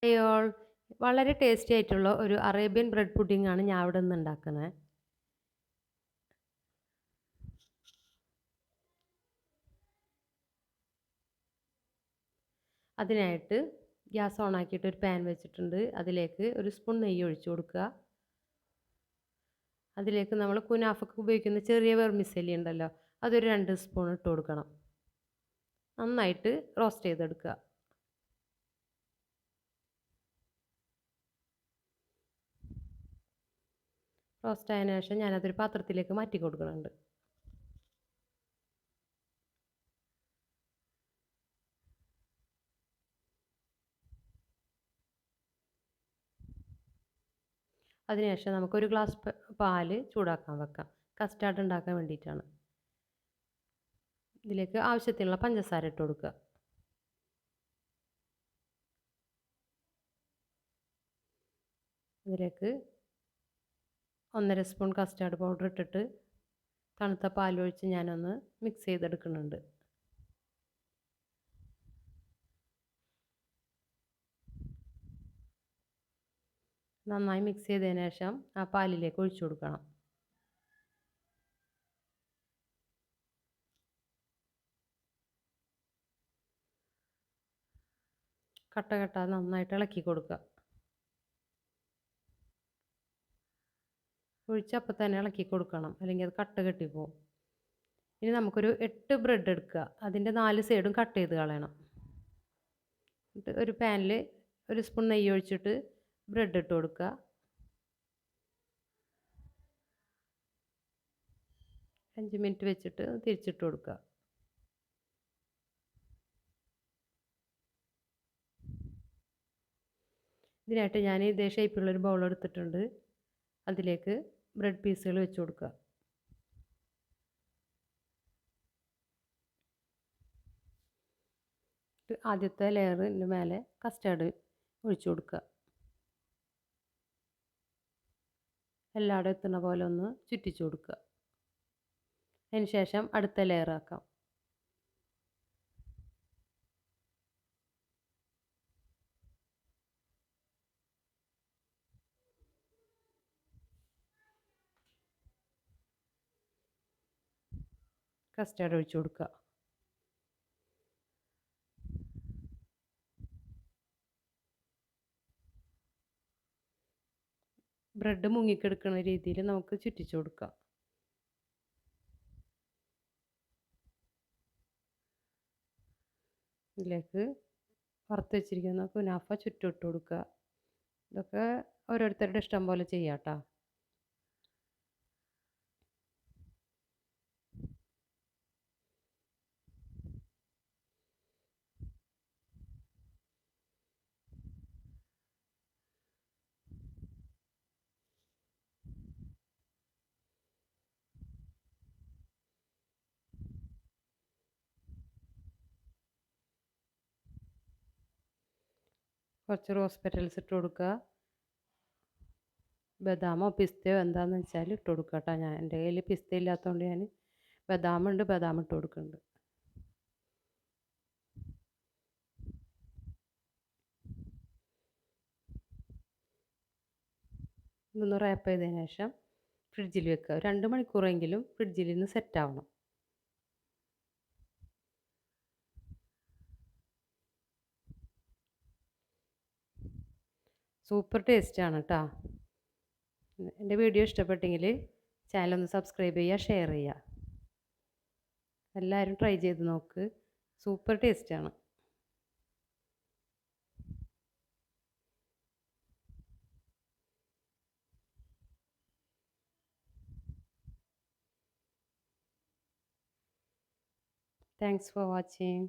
അയ്യോൾ വളരെ ടേസ്റ്റി ആയിട്ടുള്ള ഒരു അറേബ്യൻ ബ്രെഡ് പുഡിംഗ് ആണ് ഞാൻ ഇവിടെ നിന്ന് ഉണ്ടാക്കുന്നത്. അതിനായിട്ട് ഗ്യാസ് ഓൺ ആക്കിയിട്ട് ഒരു പാൻ വെച്ചിട്ടുണ്ട്. അതിലേക്ക് ഒരു സ്പൂൺ നെയ്യ് ഒഴിച്ചു കൊടുക്കുക. അതിലേക്ക് നമ്മൾ കുനാഫക്ക് ഉപയോഗിക്കുന്ന ചെറിയ വെർമിസെല്ലി ഉണ്ടല്ലോ, അതൊരു 2 സ്പൂൺ ഇട്ട് കൊടുക്കണം. നന്നായിട്ട് റോസ്റ്റ് ചെയ്തെടുക്കുക. റോസ്റ്റ് ആയതിനു ശേഷം ഞാനതൊരു പാത്രത്തിലേക്ക് മാറ്റി കൊടുക്കുന്നുണ്ട്. അതിനുശേഷം നമുക്കൊരു ഗ്ലാസ് പാല് ചൂടാക്കാൻ വെക്കാം. കസ്റ്റാർഡ് ഉണ്ടാക്കാൻ വേണ്ടിയിട്ടാണ്. ഇതിലേക്ക് ആവശ്യത്തിനുള്ള പഞ്ചസാര ഇട്ട് കൊടുക്കുക. ഇതിലേക്ക് 1.5 സ്പൂൺ കസ്റ്റാർഡ് പൗഡർ ഇട്ടിട്ട് തണുത്ത പാലൊഴിച്ച് ഞാനൊന്ന് മിക്സ് ചെയ്തെടുക്കുന്നുണ്ട്. നന്നായി മിക്സ് ചെയ്തതിന് ശേഷം ആ പാലിലേക്ക് ഒഴിച്ചു കൊടുക്കണം. കട്ട നന്നായിട്ട് ഇളക്കി കൊടുക്കുക. ഒഴിച്ചപ്പോൾ തന്നെ ഇളക്കി കൊടുക്കണം, അല്ലെങ്കിൽ അത് കട്ട കെട്ടിപ്പോവും. ഇനി നമുക്കൊരു 8 ബ്രെഡ് എടുക്കുക. അതിൻ്റെ 4 സൈഡും കട്ട് ചെയ്ത് കളയണം. എന്നിട്ട് ഒരു പാനിൽ ഒരു സ്പൂൺ നെയ്യ് ഒഴിച്ചിട്ട് ബ്രെഡ് ഇട്ട് കൊടുക്കുക. 5 മിനിറ്റ് വെച്ചിട്ട് തിരിച്ചിട്ട് കൊടുക്കുക. ഇതിനായിട്ട് ഞാൻ ഇതേ ഷേപ്പിലുള്ളൊരു ബൗൾ എടുത്തിട്ടുണ്ട്. അതിലേക്ക് ബ്രെഡ് പീസുകൾ വെച്ച് കൊടുക്കുക. ആദ്യത്തെ ലെയറിൻ്റെ മേലെ കസ്റ്റാർഡ് ഒഴിച്ചു കൊടുക്കുക. എല്ലായിടും എത്തുന്ന പോലെ ഒന്ന് ചുറ്റിച്ചു കൊടുക്കുക. അതിന് ശേഷം അടുത്ത ലെയർ ആക്കാം. കസ്റ്റാർഡ് ഒഴിച്ചു കൊടുക്കുക. ബ്രെഡ് മുങ്ങിക്കെടുക്കുന്ന രീതിയിൽ നമുക്ക് ചുറ്റിച്ചു കൊടുക്കാം. ഇതിലേക്ക് വറുത്ത് വെച്ചിരിക്കുന്ന കുനാഫ ചുറ്റിട്ട് കൊടുക്കുക. ഇതൊക്കെ ഓരോരുത്തരുടെ ഇഷ്ടം പോലെ ചെയ്യാം കേട്ടോ. കുറച്ച് റോസ് പെറ്റൽസ് ഇട്ട് കൊടുക്കുക. ബദാമോ പിസ്തയോ എന്താണെന്ന് വെച്ചാൽ ഇട്ട് കൊടുക്കുക കേട്ടോ. എൻ്റെ കയ്യിൽ പിസ്ത ഇല്ലാത്തതുകൊണ്ട് ഞാൻ ബദാം ഇട്ട് കൊടുക്കുന്നുണ്ട്. ഇതൊന്ന് റാപ്പ് ചെയ്തതിന് ശേഷം ഫ്രിഡ്ജിൽ വെക്കുക. 2 മണിക്കൂറെങ്കിലും ഫ്രിഡ്ജിൽ നിന്ന് സെറ്റ് ആവണം. സൂപ്പർ ടേസ്റ്റാണ് കേട്ടോ. എൻ്റെ വീഡിയോ ഇഷ്ടപ്പെട്ടെങ്കിൽ ചാനൽ ഒന്ന് സബ്സ്ക്രൈബ് ചെയ്യുക, ഷെയർ ചെയ്യുക. എല്ലാവരും ട്രൈ ചെയ്ത് നോക്ക്. സൂപ്പർ ടേസ്റ്റാണ്. Thanks for watching.